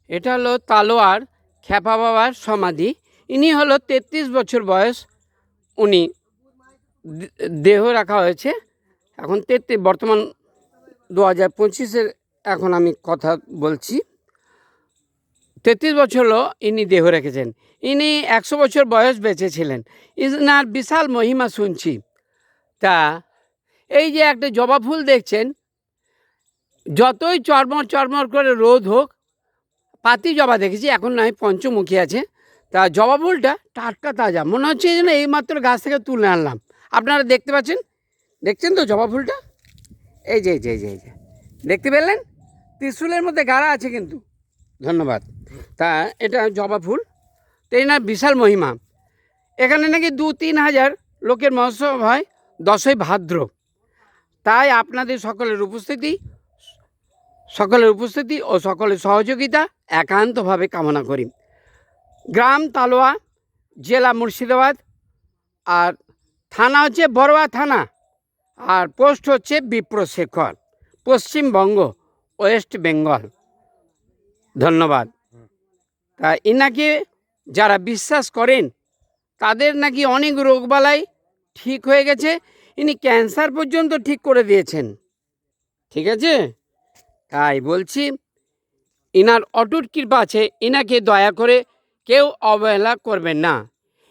এটা হলো তালোয়ার খ্যাপা বাবার সমাধি। ইনি হলো 33 বছর বয়স, উনি দেহ রাখা হয়েছে। এখন বর্তমান 2025-এর এখন আমি কথা বলছি। 33 বছর হলো ইনি দেহ রেখেছেন। ইনি 100 বছর বয়স বেঁচে ছিলেন। ইনার বিশাল মহিমা শুনছি। তা এই যে একটা জবা ফুল দেখছেন, যতই চরমর চরমর করে রোদ হোক, পাতি জবা দেখেছি, এখন নয় পঞ্চমুখী আছে, তা জবা ফুলটা টাটকা তাজা মনে হচ্ছে যেন এইমাত্র গাছ থেকে তুলে আনলাম। আপনারা দেখতে পাচ্ছেন, দেখছেন তো জবা ফুলটা? এই যে এই যে এই যে এই যে দেখতে পেলেন, ত্রিশূলের মধ্যে গাড়া আছে কিন্তু। ধন্যবাদ। তা এটা জবা ফুল, তো এনার বিশাল মহিমা। এখানে নাকি 2-3 হাজার লোকের মহোৎসব হয় 10ই ভাদ্র। তাই আপনাদের সকলের উপস্থিতি ও সকলের সহযোগিতা একান্তভাবে কামনা করি। গ্রাম তালোয়া, জেলা মুর্শিদাবাদ, আর থানা হচ্ছে বড়োয়া থানা, আর পোস্ট হচ্ছে বিপ্রশেখর, পশ্চিমবঙ্গ, ওয়েস্ট বেঙ্গল। ধন্যবাদ। তা ইনাকে যারা বিশ্বাস করেন তাদের নাকি অনেক রোগবালাই ঠিক হয়ে গেছে। ইনি ক্যান্সার পর্যন্ত ঠিক করে দিয়েছেন। ঠিক আছে, তাই বলছি ইনার অটুট কৃপা আছে, ইনাকে দয়া করে কেউ অবহেলা করবেন না।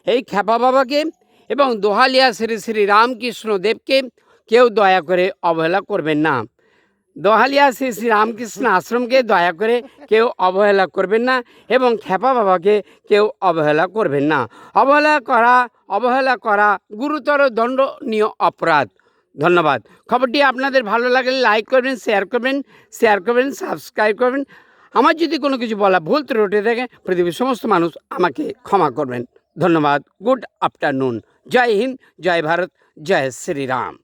এই খ্যাপা বাবাকে এবং দোহালিয়া শ্রী শ্রী রামকৃষ্ণ দেবকে কেউ দয়া করে অবহেলা করবেন না। দোহালিয়া শ্রী শ্রী রামকৃষ্ণ আশ্রমকে দয়া করে কেউ অবহেলা করবেন না, এবং খ্যাপা বাবাকে কেউ অবহেলা করবেন না। অবহেলা করা গুরুতর দণ্ডনীয় অপরাধ। ধন্যবাদ। খবরটি আপনাদের ভালো লাগলে লাইক করবেন, শেয়ার করবেন, সাবস্ক্রাইব করবেন। আমার যদি কোনো কিছু বলা ভুল ত্রুটি থাকে, পৃথিবীর সমস্ত মানুষ আমাকে ক্ষমা করবেন। ধন্যবাদ। Good afternoon. জয় হিন্দ, জয় ভারত, জয় শ্রীরাম।